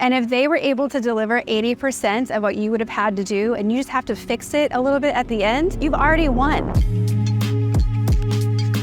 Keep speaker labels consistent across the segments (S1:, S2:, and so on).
S1: And if they were able to deliver 80% of what you would have had to do, and you just have to fix it a little bit at the end, you've already won.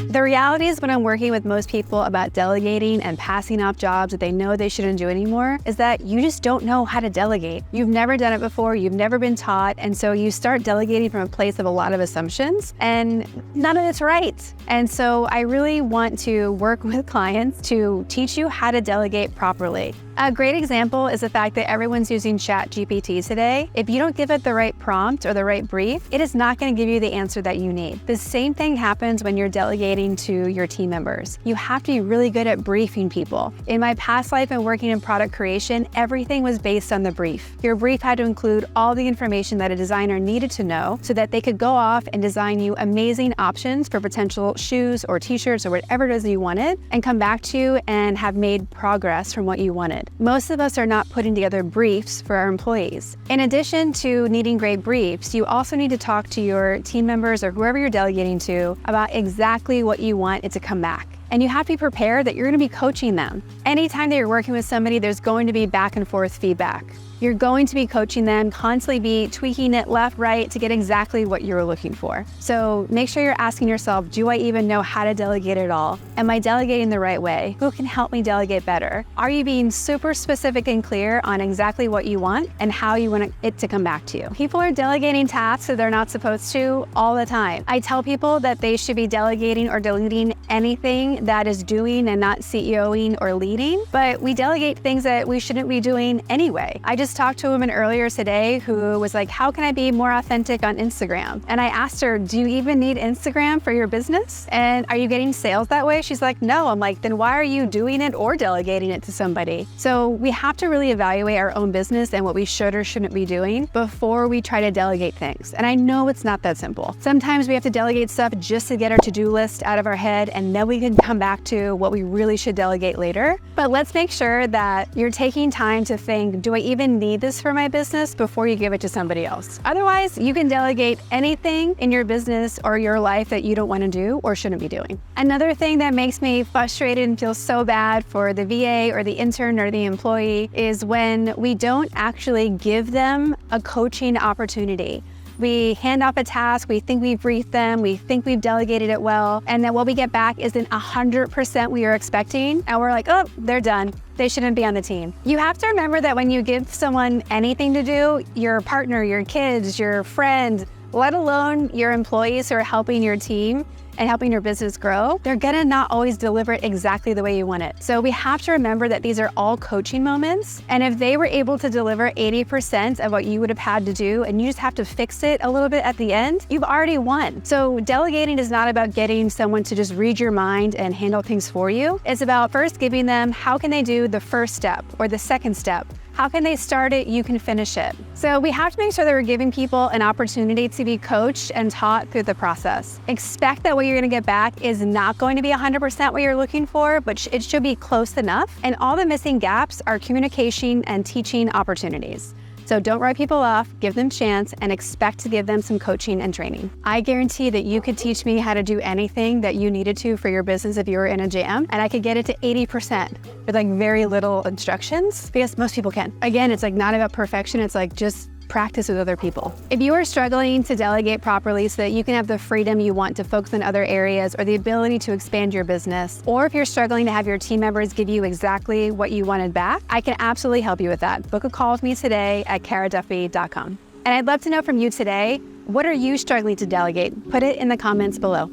S1: The reality is when I'm working with most people about delegating and passing off jobs that they know they shouldn't do anymore, is that you just don't know how to delegate. You've never done it before, you've never been taught, and so you start delegating from a place of a lot of assumptions, and none of it's right. And so I really want to work with clients to teach you how to delegate properly. A great example is the fact that everyone's using ChatGPT today. If you don't give it the right prompt or the right brief, it is not going to give you the answer that you need. The same thing happens when you're delegating to your team members. You have to be really good at briefing people. In my past life and working in product creation, everything was based on the brief. Your brief had to include all the information that a designer needed to know so that they could go off and design you amazing options for potential shoes or t-shirts or whatever it is you wanted, and come back to you and have made progress from what you wanted. Most of us are not putting together briefs for our employees. In addition to needing great briefs, you also need to talk to your team members or whoever you're delegating to about exactly what you want it to come back. And you have to be prepared that you're going to be coaching them. Anytime that you're working with somebody, there's going to be back and forth feedback. You're going to be coaching them, constantly be tweaking it left, right to get exactly what you're looking for. So make sure you're asking yourself, do I even know how to delegate at all? Am I delegating the right way? Who can help me delegate better? Are you being super specific and clear on exactly what you want and how you want it to come back to you? People are delegating tasks that they're not supposed to all the time. I tell people that they should be delegating or deleting anything that is doing and not CEOing or leading, but we delegate things that we shouldn't be doing anyway. I just talked to a woman earlier today who was like, how can I be more authentic on Instagram? And I asked her, do you even need Instagram for your business? And are you getting sales that way? She's like, no. I'm like, then why are you doing it or delegating it to somebody? So we have to really evaluate our own business and what we should or shouldn't be doing before we try to delegate things. And I know it's not that simple. Sometimes we have to delegate stuff just to get our to-do list out of our head, and then we can come back to what we really should delegate later. But let's make sure that you're taking time to think, do I even need this for my business before you give it to somebody else? Otherwise, you can delegate anything in your business or your life that you don't want to do or shouldn't be doing. Another thing that makes me frustrated and feel so bad for the VA or the intern or the employee is when we don't actually give them a coaching opportunity. We hand off a task, we think we've briefed them, we think we've delegated it well, and then what we get back isn't 100% we are expecting, and we're like, oh, they're done. They shouldn't be on the team. You have to remember that when you give someone anything to do, your partner, your kids, your friend, let alone your employees who are helping your team and helping your business grow, they're gonna not always deliver it exactly the way you want it. So we have to remember that these are all coaching moments. And if they were able to deliver 80% of what you would have had to do, and you just have to fix it a little bit at the end, you've already won. So delegating is not about getting someone to just read your mind and handle things for you. It's about first giving them how can they do the first step or the second step. How can they start it? You can finish it. So we have to make sure that we're giving people an opportunity to be coached and taught through the process. Expect that what you're going to get back is not going to be 100% what you're looking for, but it should be close enough. And all the missing gaps are communication and teaching opportunities. So don't write people off, give them a chance, and expect to give them some coaching and training. I guarantee that you could teach me how to do anything that you needed to for your business if you were in a jam, and I could get it to 80% with like very little instructions, because most people can. Again, it's like not about perfection, it's like just practice with other people. If you are struggling to delegate properly so that you can have the freedom you want to focus in other areas or the ability to expand your business, or if you're struggling to have your team members give you exactly what you wanted back, I can absolutely help you with that. Book a call with me today at karaduffy.com. And I'd love to know from you today, what are you struggling to delegate? Put it in the comments below.